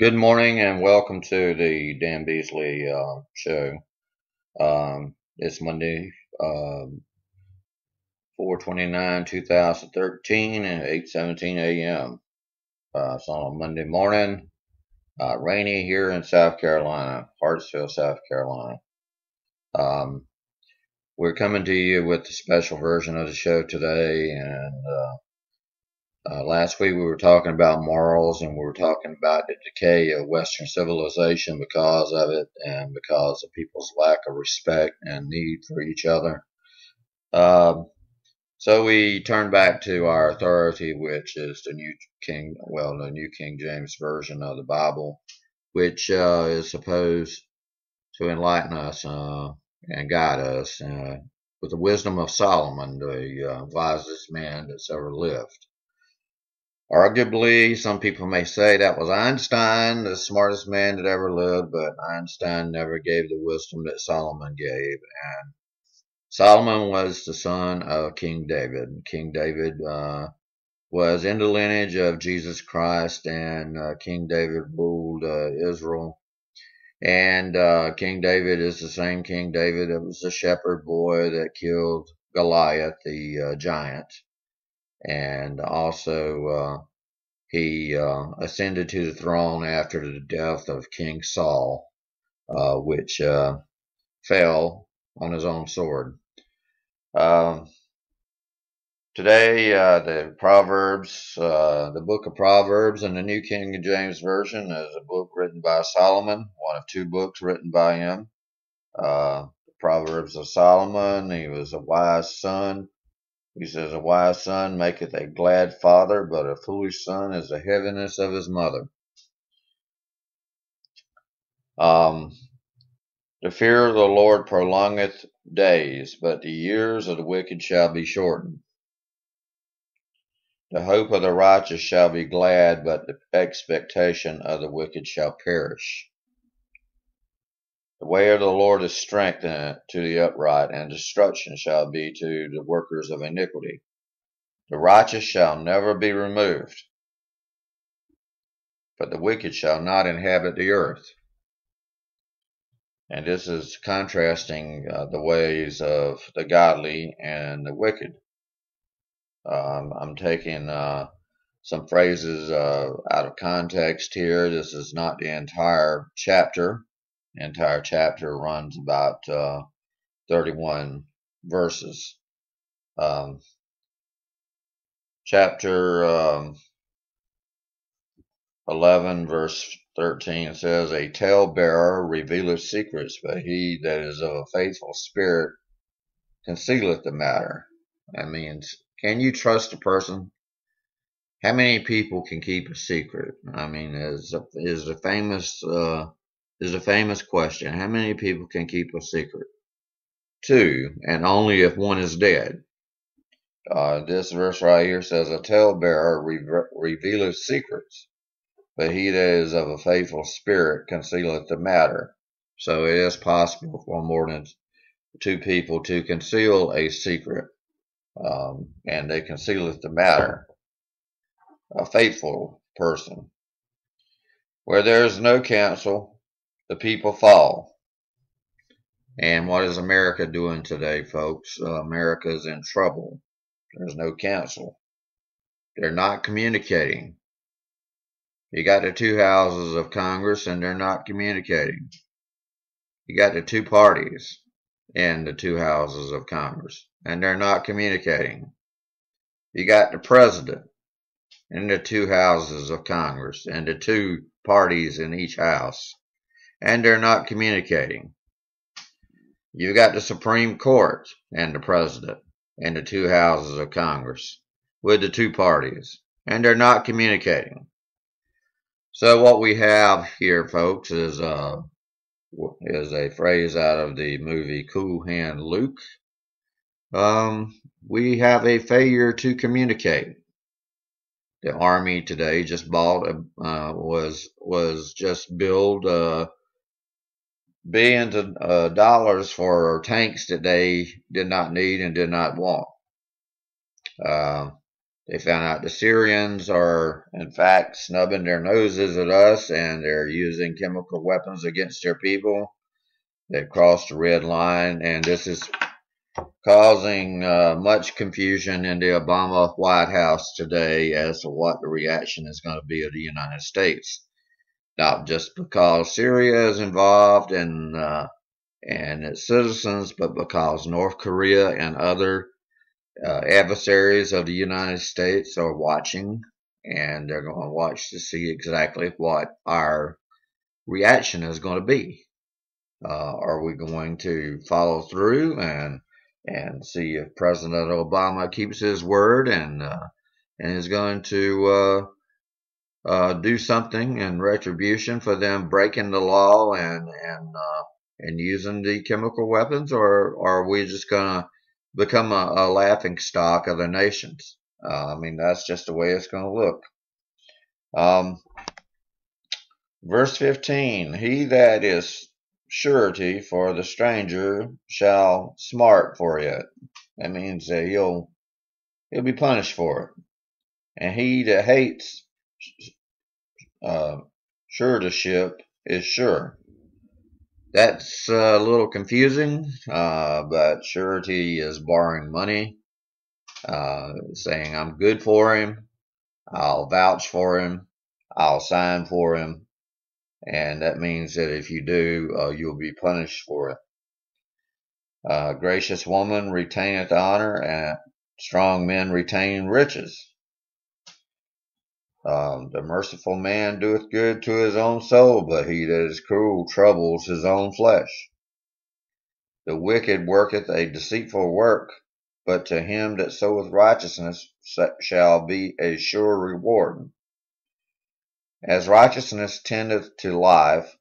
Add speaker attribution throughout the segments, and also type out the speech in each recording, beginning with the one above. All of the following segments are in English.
Speaker 1: Good morning and welcome to the Dan Beasley show. It's Monday, 4/29, 2013 and 8:17 a.m. It's on a Monday morning, rainy here in South Carolina, Hartsville, South Carolina. Um, we're coming to you with the special version of the show today, and last week we were talking about morals, and we were talking about the decay of Western civilization because of it and because of people's lack of respect and need for each other. So we turn back to our authority, which is the New King James Version of the Bible, which is supposed to enlighten us and guide us with the wisdom of Solomon, the wisest man that's ever lived. Arguably, some people may say that was Einstein, the smartest man that ever lived, but Einstein never gave the wisdom that Solomon gave. And Solomon was the son of King David. King David was in the lineage of Jesus Christ, and King David ruled Israel. And King David is the same King David that was the shepherd boy that killed Goliath, the giant. And also, he ascended to the throne after the death of King Saul, which fell on his own sword. Today, the book of Proverbs in the New King James Version is a book written by Solomon, one of two books written by him. The Proverbs of Solomon, he was a wise son. He says, a wise son maketh a glad father, but a foolish son is the heaviness of his mother. The fear of the Lord prolongeth days, but the years of the wicked shall be shortened. The hope of the righteous shall be glad, but the expectation of the wicked shall perish. The way of the Lord is strength to the upright, and destruction shall be to the workers of iniquity. The righteous shall never be removed, but the wicked shall not inhabit the earth. And this is contrasting the ways of the godly and the wicked. I'm taking some phrases out of context here. This is not the entire chapter. The entire chapter runs about 31 verses. Chapter 11, verse 13 says, a talebearer revealeth secrets, but he that is of a faithful spirit concealeth the matter. That means, can you trust a person? How many people can keep a secret? I mean, is a famous question. How many people can keep a secret? Two, and only if one is dead. This verse right here says, a talebearer revealeth secrets, but he that is of a faithful spirit concealeth the matter. So it is possible for more than two people to conceal a secret, and they concealeth the matter. A faithful person. Where there is no counsel, the people fall. And what is America doing today, folks? America is in trouble. There's no counsel. They're not communicating. You got the two houses of Congress, and they're not communicating. You got the two parties in the two houses of Congress, and they're not communicating. You got the president in the two houses of Congress and the two parties in each house, and they're not communicating. You've got the Supreme Court and the president and the two houses of Congress with the two parties, and they're not communicating. So what we have here, folks, is a phrase out of the movie Cool Hand Luke. We have a failure to communicate. The Army today just bought was just billed billions of dollars for tanks that they did not need and did not want. They found out the Syrians are, in fact, snubbing their noses at us, and they're using chemical weapons against their people. They've crossed the red line, and this is causing much confusion in the Obama White House today as to what the reaction is going to be of the United States. Not just because Syria is involved and its citizens, but because North Korea and other adversaries of the United States are watching, and they're going to watch to see exactly what our reaction is going to be. Are we going to follow through and see if President Obama keeps his word and is going to do something in retribution for them breaking the law and using the chemical weapons, or are we just going to become a laughing stock of the nations? I mean, that's just the way it's going to look. Verse 15, he that is surety for the stranger shall smart for it. That means that he'll be punished for it. And he that hates suretyship is sure. That's a little confusing, but surety is borrowing money, saying I'm good for him, I'll vouch for him, I'll sign for him, and that means that if you do, you'll be punished for it. Gracious woman retaineth honor, and strong men retain riches. The merciful man doeth good to his own soul, but he that is cruel troubles his own flesh. The wicked worketh a deceitful work, but to him that soweth righteousness shall be a sure reward. As righteousness tendeth to life,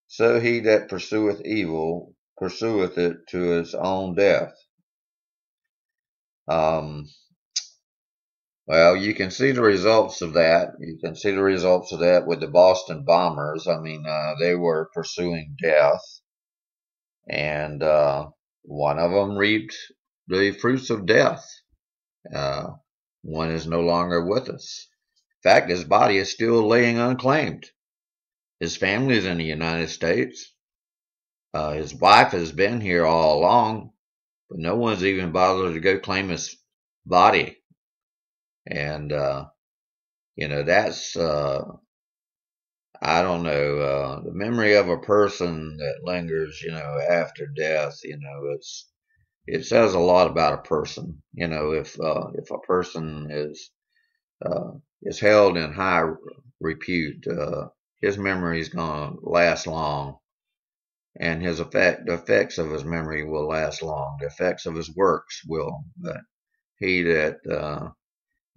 Speaker 1: so he that pursueth evil pursueth it to his own death. Well, you can see the results of that. You can see the results of that with the Boston bombers. I mean, they were pursuing death, and one of them reaped the fruits of death. One is no longer with us. In fact, his body is still laying unclaimed. His family is in the United States. His wife has been here all along, but no one's even bothered to go claim his body. And, that's, I don't know, the memory of a person that lingers, after death, it says a lot about a person. If a person is held in high repute, his memory is going to last long, and the effects of his memory will last long. The effects of his works will. But he that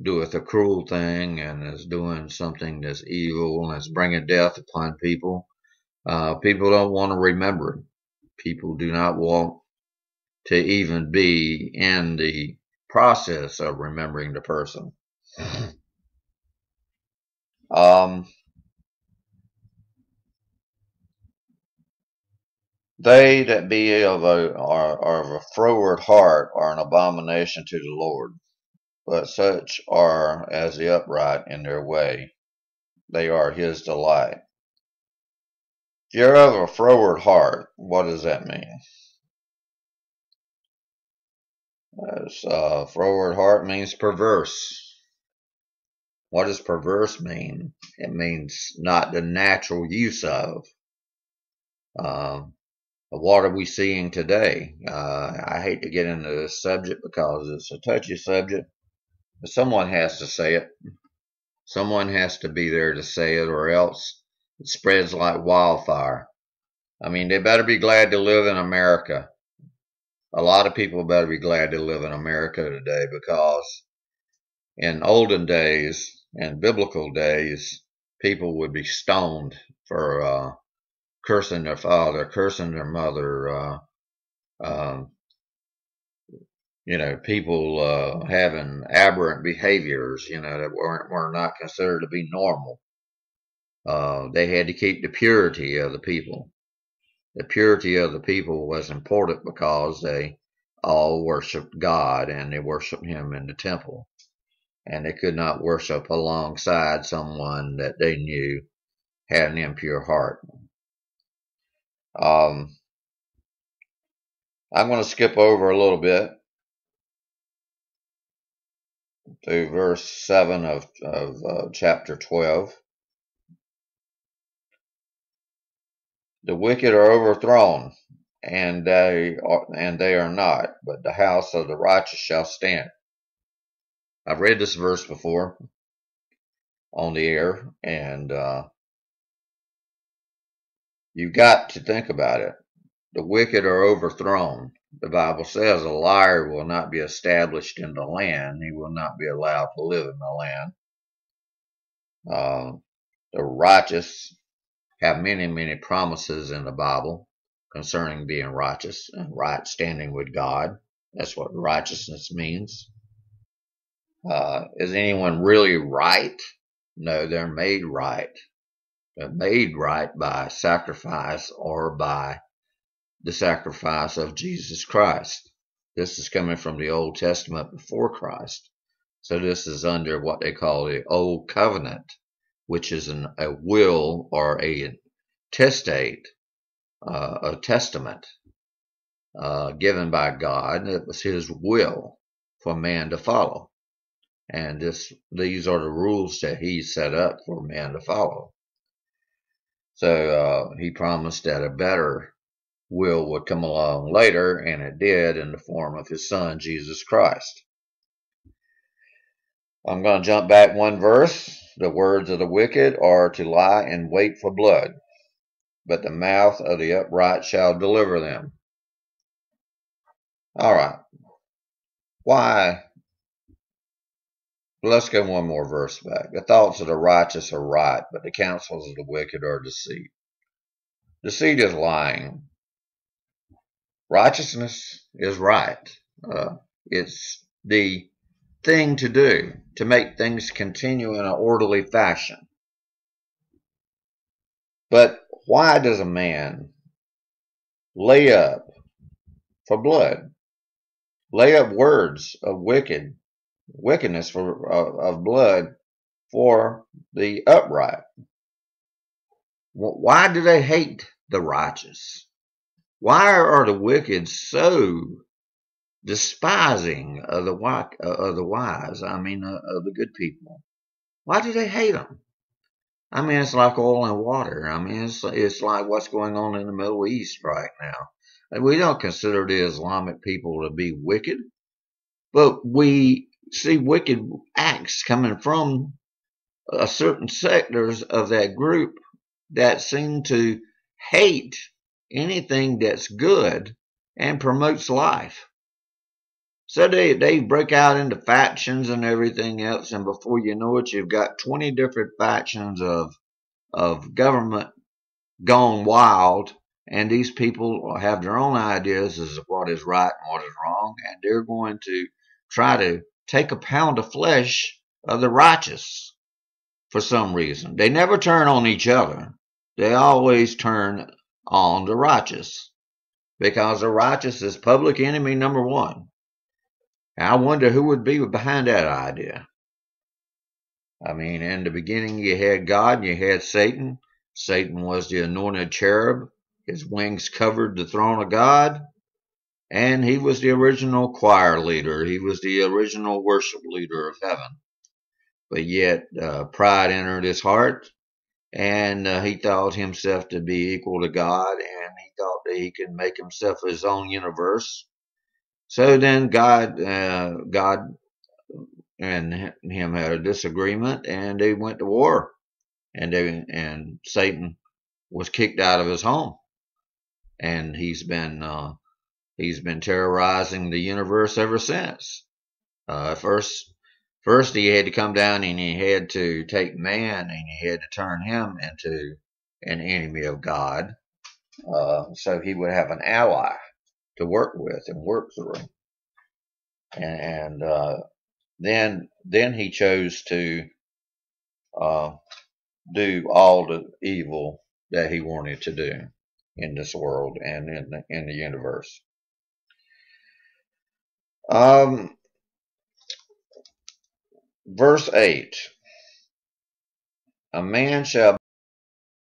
Speaker 1: doeth a cruel thing and is doing something that's evil and is bringing death upon people, people don't want to remember it. People do not want to even be in the process of remembering the person. They that be are of a froward heart are an abomination to the Lord, but such are as the upright in their way, they are his delight. If you're of a froward heart, what does that mean? Froward heart means perverse. What does perverse mean? It means not the natural use of. What are we seeing today? I hate to get into this subject because it's a touchy subject, but someone has to say it. Someone has to be there to say it, or else it spreads like wildfire. I mean, they better be glad to live in America. A lot of people better be glad to live in America today, because in olden days and biblical days, people would be stoned for cursing their father, cursing their mother, people having aberrant behaviors, that were not considered to be normal. They had to keep the purity of the people. The purity of the people was important because they all worshiped God, and they worshiped him in the temple. and they could not worship alongside someone that they knew had an impure heart. I'm going to skip over a little bit to verse 7 of chapter 12. The wicked are overthrown, and they are not, but the house of the righteous shall stand. I've read this verse before on the air, and you've got to think about it. The wicked are overthrown. The Bible says a liar will not be established in the land. He will not be allowed to live in the land. The righteous have many, many promises in the Bible concerning being righteous and right standing with God. That's what righteousness means. Is anyone really right? No, they're made right. They're made right by sacrifice or by the sacrifice of Jesus Christ. This is coming from the Old Testament before Christ. So this is under what they call the Old Covenant, which is a will or a testate, a testament given by God. It was his will for man to follow. And these are the rules that he set up for man to follow. So he promised that a better will would come along later, and it did in the form of his son, Jesus Christ. I'm going to jump back one verse. The words of the wicked are to lie in wait for blood, but the mouth of the upright shall deliver them. All right. Why? Let's go one more verse back. The thoughts of the righteous are right, but the counsels of the wicked are deceit. Deceit is lying. Righteousness is right. It's the thing to do to make things continue in an orderly fashion. But why does a man lay up for blood, lay up words of wickedness of blood for the upright? Why do they hate the righteous? Why are the wicked so despising of the wise? I mean, of the good people. Why do they hate them? I mean, it's like oil and water. I mean, it's like what's going on in the Middle East right now. And we don't consider the Islamic people to be wicked, but we see wicked acts coming from certain sectors of that group that seem to hate anything that's good and promotes life. So they break out into factions and everything else, and before you know it, you've got 20 different factions of government gone wild, and these people have their own ideas as to what is right and what is wrong, and they're going to try to take a pound of flesh of the righteous for some reason. They never turn on each other. They always turn on the righteous, because the righteous is public enemy number one. I wonder who would be behind that idea. I mean, in the beginning you had God and you had Satan. Satan was the anointed cherub. His wings covered the throne of God. And he was the original choir leader. He was the original worship leader of heaven. But yet pride entered his heart, and he thought himself to be equal to God, and he thought that he could make himself his own universe. So then God and him had a disagreement, and they went to war, and Satan was kicked out of his home, and he's been terrorizing the universe ever since. First he had to come down and he had to take man and he had to turn him into an enemy of God, so he would have an ally to work with and work through. And then he chose to do all the evil that he wanted to do in this world and in the universe. Verse 8. A man shall